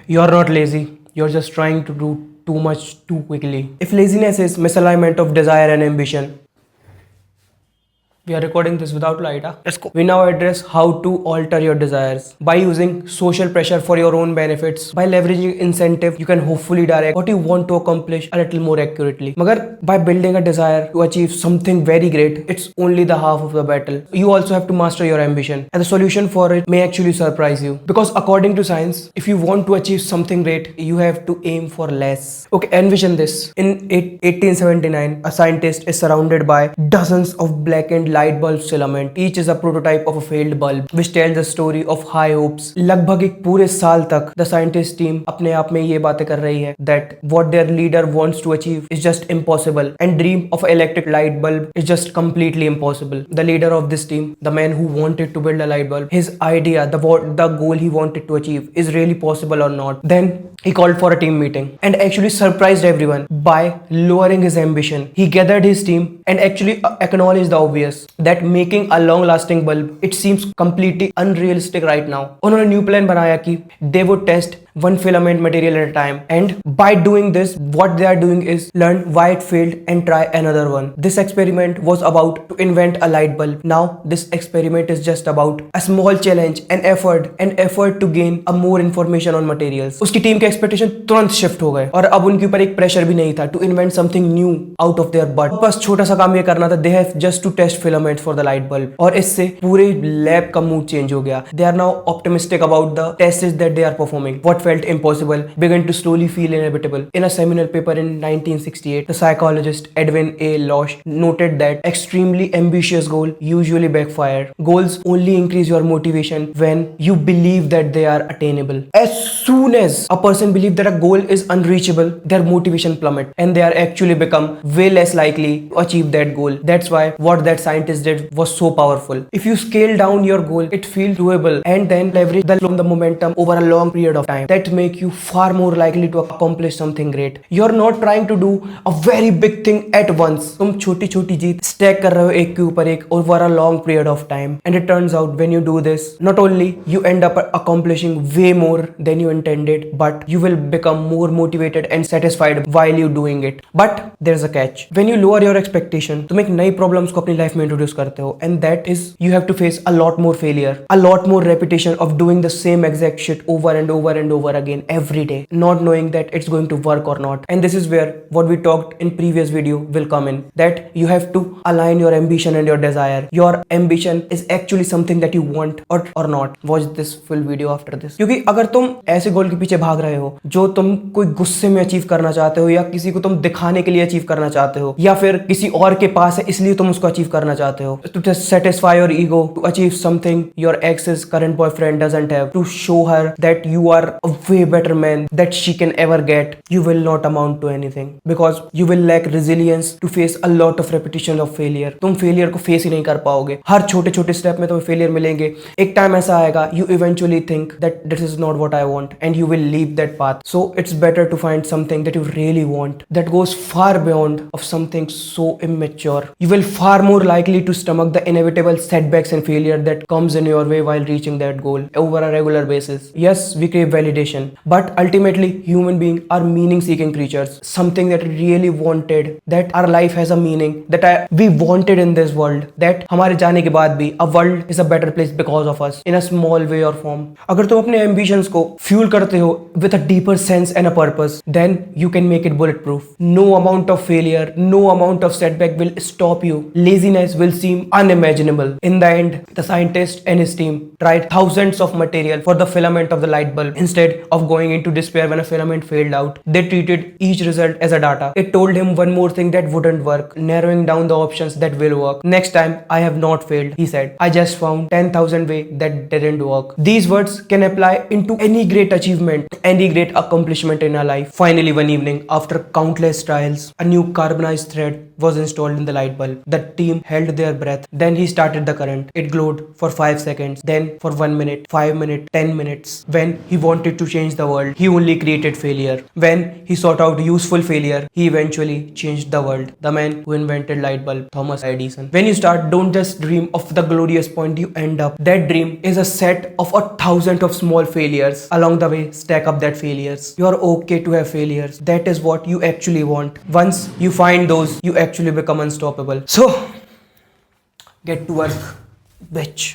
You're not lazy. You're just trying to do too much too quickly. If laziness is misalignment of desire and ambition, we are recording this without light, huh? Let's go. We now address how to alter your desires. By using social pressure for your own benefits, by leveraging incentive, you can hopefully direct what you want to accomplish a little more accurately. Magar, by building a desire to achieve something very great, it's only the half of the battle. You also have to master your ambition, and the solution for it may actually surprise you. Because according to science, if you want to achieve something great, you have to aim for less. Okay, envision this. In 1879, a scientist is surrounded by dozens of blackened light bulb filament. Each is a prototype of a failed bulb, which tells the story of high hopes. लगभग एक पूरे साल तक the scientist team अपने आप में ये बातें कर रही है that what their leader wants to achieve is just impossible, and dream of electric light bulb is just completely impossible. The leader of this team, the man who wanted to build a light bulb, his idea, the goal he wanted to achieve is really possible or not. Then he called for a team meeting and actually surprised everyone by lowering his ambition. He gathered his team and actually acknowledged the obvious that making a long lasting bulb, it seems completely unrealistic right now. उन्होंने new plan बनाया कि they would test one filament material at a time, and by doing this what they are doing is learn why it failed and try another one. This experiment was about to invent a light bulb. Now this experiment is just about a small challenge, an effort to gain a more information on materials. उसकी team के expectation तुरंत shift हो गए और अब उनके ऊपर एक प्रेशर भी नहीं था to invent something new out of there but बस छोटा सा काम ये करना था. They have just to test filament for the light bulb, और इससे पूरे लैब का मूड चेंज हो गया. They are now optimistic about the tests that they are performing. What felt impossible began to slowly feel inevitable. In a seminal paper in 1968, the psychologist Edwin A. Losch noted that extremely ambitious goals usually backfire. Goals only increase your motivation when you believe that they are attainable. As soon as a person believes that a goal is unreachable, their motivation plummet and they are actually become way less likely to achieve that goal. That's why what that scientist did was so powerful. If you scale down your goal, it feels doable, and then leverage the momentum over a long period of time. That make you far more likely to accomplish something great. You're not trying to do a very big thing at once. तुम छोटी छोटी जीत stack कर रहे हो एक के ऊपर एक over a long period of time. And it turns out when you do this, not only you end up accomplishing way more than you intended, but you will become more motivated and satisfied while you doing it. But there's a catch. When you lower your expectation, तुम एक नई problems को अपनी life में introduce करते हो, and that is you have to face a lot more failure, a lot more repetition of doing the same exact shit over and over and over again every day, not knowing that it's going to work or not. And this is where what we talked in previous video will come in, that you have to align your ambition and your desire. Your ambition is actually something that you want or not. Watch this full video after this. क्योंकि अगर तुम ऐसे गोल के पीछे भाग रहे हो जो तुम कोई गुस्से में अचीव करना चाहते हो, या किसी को तुम दिखाने के लिए अचीव करना चाहते हो, या फिर किसी और के पास है इसलिए तुम उसको अचीव करना चाहते हो, to satisfy your ego, to achieve something your ex's current boyfriend doesn't have, to show her that you are a way better man that she can ever get, you will not amount to anything, because you will lack resilience to face a lot of repetition of failure. तुम failure को face ही नहीं कर पाओगे. हर छोटे छोटे step में तुम्हें failure मिलेंगे. एक time ऐसा आएगा you eventually think that this is not what I want, and you will leave that path. So it's better to find something that you really want, that goes far beyond of something so immature. You will far more likely to stomach the inevitable setbacks and failure that comes in your way while reaching that goal over a regular basis. Yes, we crave validation, but ultimately human beings are meaning seeking creatures. Something that we really wanted, that our life has a meaning, that we wanted in this world, that हमारे जाने के बाद भी a world is a better place because of us in a small way or form. अगर तुम अपने ambitions को fuel करते हो with a deeper sense and a purpose, then you can make it bulletproof. No amount of failure, no amount of setback will stop you. Laziness will seem unimaginable. In the end, the scientist and his team tried thousands of material for the filament of the light bulb. Instead of going into despair when a filament failed out, they treated each result as a data. It told him one more thing that wouldn't work, narrowing down the options that will work. Next time, I have not failed, he said. I just found 10,000 ways that didn't work. These words can apply into any great achievement, any great accomplishment in our life. Finally, one evening, after countless trials, a new carbonized thread was installed in the light bulb. The team held their breath. Then he started the current. It glowed for 5 seconds, then for 1 minute, 5 minutes, 10 minutes. When he wanted wanted to change the world, he only created failure. When he sought out useful failure, he eventually changed the world. The man who invented light bulb, Thomas Edison. When you start, don't just dream of the glorious point you end up. That dream is a set of 1,000 of small failures. Along the way, stack up that failures. You are okay to have failures. That is what you actually want. Once you find those, you actually become unstoppable. So, get to work, bitch.